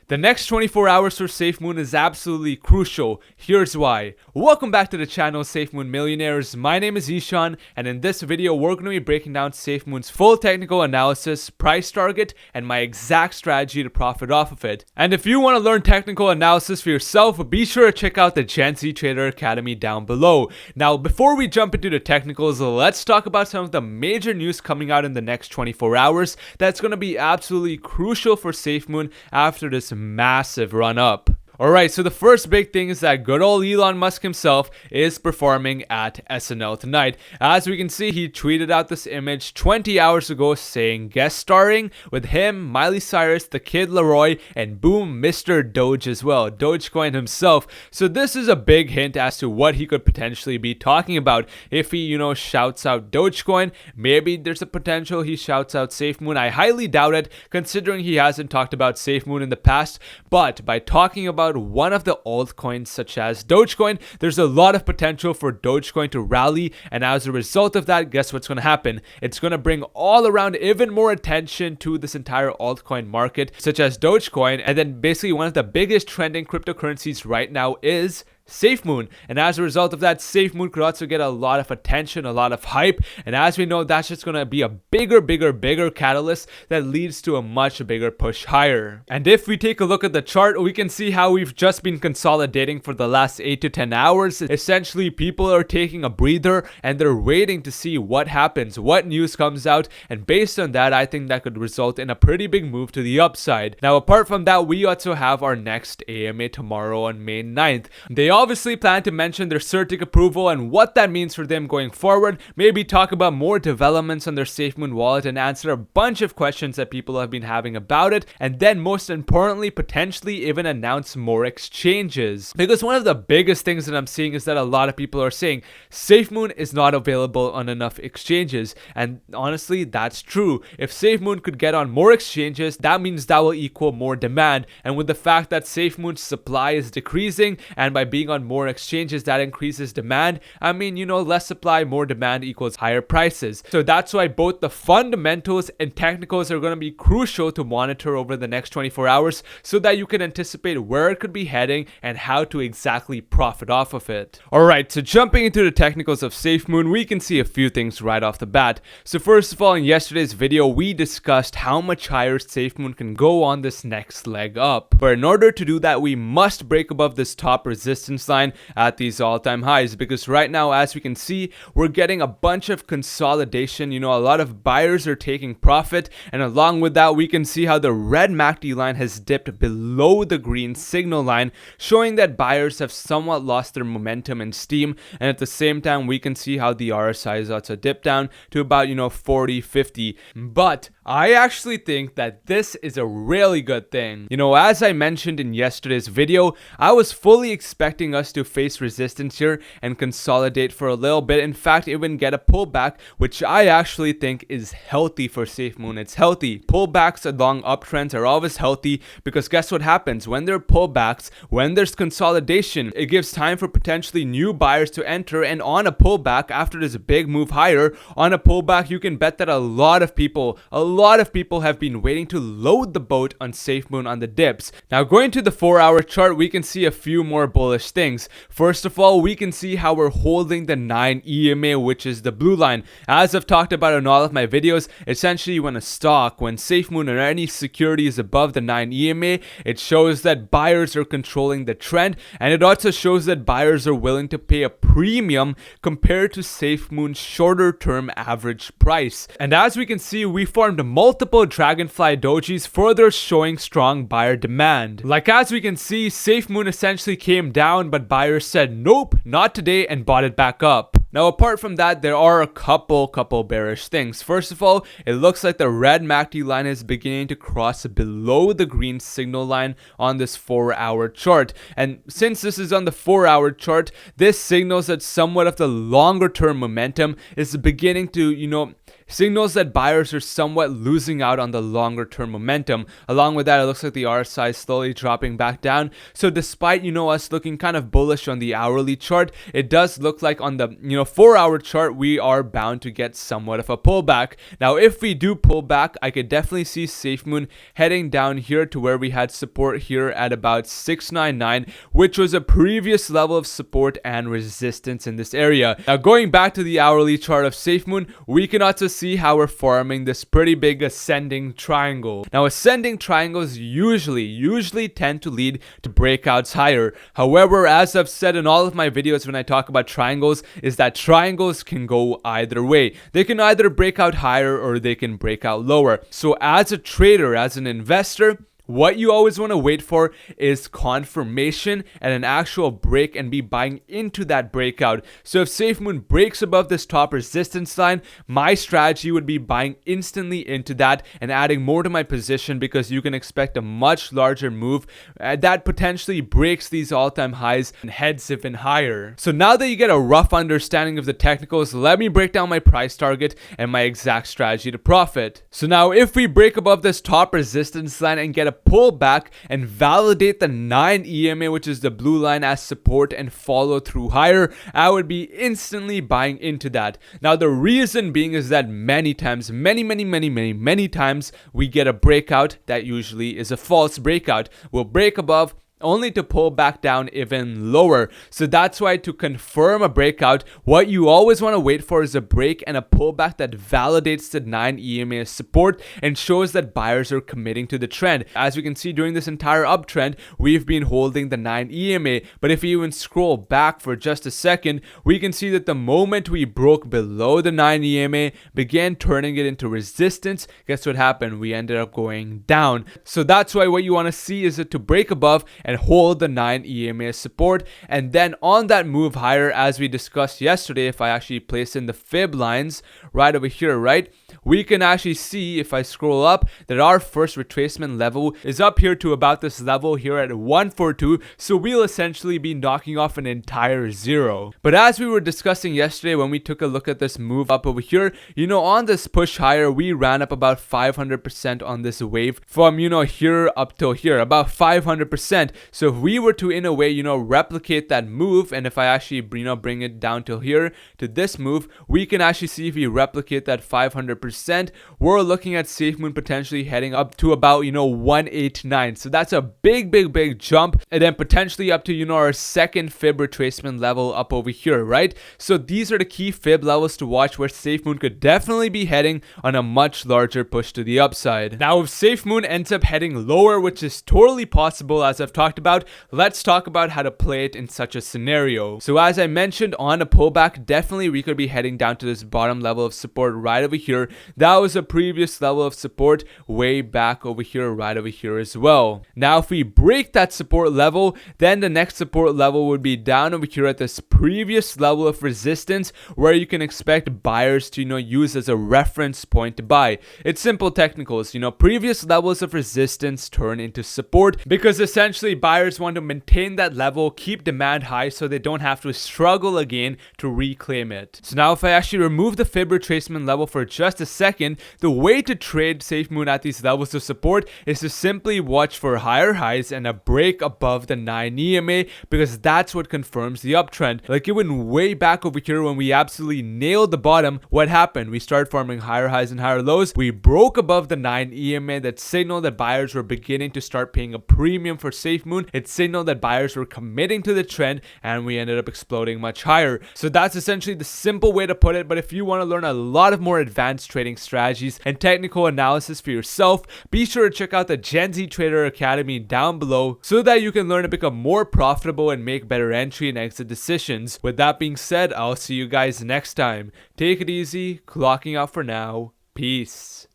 The next 24 hours for Safemoon is absolutely crucial. Here's why. Welcome back to the channel Safemoon Millionaires. My name is Ishaan, and in this video we're going to be breaking down Safemoon's full technical analysis, price target, and my exact strategy to profit off of it. And if you want to learn technical analysis for yourself, be sure to check out the Gen Z Trader Academy down below. Now, before we jump into the technicals, let's talk about some of the major news coming out in the next 24 hours that's going to be absolutely crucial for Safemoon after this massive run up. Alright, so the first big thing is that good old Elon Musk himself is performing at SNL tonight. As we can see, he tweeted out this image 20 hours ago saying guest starring with him, Miley Cyrus, the Kid Laroi, and boom, Mr. Doge as well, Dogecoin himself. So this is a big hint as to what he could potentially be talking about. If he, shouts out Dogecoin, maybe there's a potential he shouts out Safemoon. I highly doubt it, considering he hasn't talked about Safemoon in the past, but by talking about one of the altcoins such as Dogecoin, there's a lot of potential for Dogecoin to rally, and as a result of that, guess what's going to happen? It's going to bring all around even more attention to this entire altcoin market such as Dogecoin, and then basically one of the biggest trending cryptocurrencies right now is Safemoon, and as a result of that, Safemoon could also get a lot of attention, a lot of hype, and as we know, that's just going to be a bigger catalyst that leads to a much bigger push higher. And if we take a look at the chart, we can see how we've just been consolidating for the last 8 to 10 hours. Essentially, people are taking a breather and they're waiting to see what happens, what news comes out, and based on that, I think that could result in a pretty big move to the upside. Now, apart from that, we also have our next AMA tomorrow on May 9th. They obviously plan to mention their CertiK approval and what that means for them going forward, maybe talk about more developments on their Safemoon wallet and answer a bunch of questions that people have been having about it, and then most importantly, potentially even announce more exchanges. Because one of the biggest things that I'm seeing is that a lot of people are saying Safemoon is not available on enough exchanges, and honestly, that's true. If Safemoon could get on more exchanges, that means that will equal more demand, and with the fact that Safemoon's supply is decreasing, and by being on more exchanges that increases demand, I mean, less supply, more demand equals higher prices. So that's why both the fundamentals and technicals are going to be crucial to monitor over the next 24 hours so that you can anticipate where it could be heading and how to exactly profit off of it. Alright, so jumping into the technicals of Safemoon, we can see a few things right off the bat. So first of all, in yesterday's video, we discussed how much higher Safemoon can go on this next leg up. But in order to do that, we must break above this top resistance line at these all-time highs, because right now, as we can see, we're getting a bunch of consolidation. A lot of buyers are taking profit, and along with that, we can see how the red MACD line has dipped below the green signal line, showing that buyers have somewhat lost their momentum and steam. And at the same time, we can see how the RSI has also dipped down to about 40, 50. But I actually think that this is a really good thing. As I mentioned in yesterday's video, I was fully expecting us to face resistance here and consolidate for a little bit. In fact, even get a pullback, which I actually think is healthy for Safemoon. It's healthy. Pullbacks along uptrends are always healthy, because guess what happens? When there are pullbacks, when there's consolidation, it gives time for potentially new buyers to enter, and on a pullback, after this big move higher, on a pullback, you can bet that a lot of people have been waiting to load the boat on Safemoon on the dips. Now, going to the 4-hour chart, we can see a few more bullish things. First of all, we can see how we're holding the 9 EMA, which is the blue line. As I've talked about in all of my videos, essentially when a stock, when Safemoon or any security is above the 9 EMA, it shows that buyers are controlling the trend, and it also shows that buyers are willing to pay a premium compared to Safemoon's shorter term average price. And as we can see, we formed multiple dragonfly dojis, further showing strong buyer demand. Like as we can see, Safemoon essentially came down, but buyers said nope, not today, and bought it back up. Now, apart from that, there are a couple bearish things. First of all, it looks like the red MACD line is beginning to cross below the green signal line on this 4-hour chart. And since this is on the 4-hour chart, this signals that somewhat of the longer term momentum is beginning to, signals that buyers are somewhat losing out on the longer term momentum. Along with that, it looks like the RSI is slowly dropping back down. So despite, us looking kind of bullish on the hourly chart, it does look like on the, 4-hour chart, we are bound to get somewhat of a pullback. Now, if we do pull back, I could definitely see Safemoon heading down here to where we had support here at about 699, which was a previous level of support and resistance in this area. Now, going back to the hourly chart of Safemoon, we can also see how we're forming this pretty big ascending triangle. Now, ascending triangles usually tend to lead to breakouts higher. However, as I've said in all of my videos when I talk about triangles, is that triangles can go either way. They can either break out higher or they can break out lower. So as a trader, as an investor, what you always want to wait for is confirmation and an actual break and be buying into that breakout. So if Safemoon breaks above this top resistance line, my strategy would be buying instantly into that and adding more to my position, because you can expect a much larger move that potentially breaks these all-time highs and heads even higher. So now that you get a rough understanding of the technicals, let me break down my price target and my exact strategy to profit. So now if we break above this top resistance line and get a pull back and validate the 9 EMA, which is the blue line, as support and follow through higher, I would be instantly buying into that. Now the reason being is that many times, many times, we get a breakout that usually is a false breakout. We'll break above only to pull back down even lower. So that's why, to confirm a breakout, what you always want to wait for is a break and a pullback that validates the 9 EMA as support and shows that buyers are committing to the trend. As we can see, during this entire uptrend, we've been holding the 9 EMA. But if you even scroll back for just a second, we can see that the moment we broke below the 9 EMA, began turning it into resistance, guess what happened? We ended up going down. So that's why what you want to see is to break above and hold the 9 EMA support, and then on that move higher, as we discussed yesterday, if I actually place in the fib lines right over here, right, we can actually see, if I scroll up, that our first retracement level is up here to about this level here at 142. So we'll essentially be knocking off an entire zero. But as we were discussing yesterday, when we took a look at this move up over here, on this push higher, we ran up about 500% on this wave from, here up till here, about 500%. So if we were to, in a way, replicate that move, and if I actually, bring it down till here to this move, we can actually see if we replicate that 500%, we're looking at Safemoon potentially heading up to about, 189. So that's a big jump, and then potentially up to, our second fib retracement level up over here, right? So these are the key fib levels to watch, where Safemoon could definitely be heading on a much larger push to the upside. Now, if Safemoon ends up heading lower, which is totally possible, as I've talked about, let's talk about how to play it in such a scenario. So as I mentioned, on a pullback, definitely we could be heading down to this bottom level of support right over here. That was a previous level of support way back over here, right over here as well. Now if we break that support level, then the next support level would be down over here at this previous level of resistance, where you can expect buyers to use as a reference point to buy. It's simple technicals. Previous levels of resistance turn into support, because essentially buyers want to maintain that level, keep demand high, so they don't have to struggle again to reclaim it. So now if I actually remove the fib retracement level for just a second, the way to trade Safemoon at these levels of support is to simply watch for higher highs and a break above the 9 EMA, because that's what confirms the uptrend. Like even way back over here, when we absolutely nailed the bottom, what happened? We started forming higher highs and higher lows. We broke above the 9 EMA. That signaled that buyers were beginning to start paying a premium for Safemoon. It signaled that buyers were committing to the trend, and we ended up exploding much higher. So that's essentially the simple way to put it. But if you want to learn a lot of more advanced trading strategies and technical analysis for yourself, be sure to check out the Gen Z Trader Academy down below, so that you can learn to become more profitable and make better entry and exit decisions. With that being said, I'll see you guys next time. Take it easy, clocking out for now. Peace.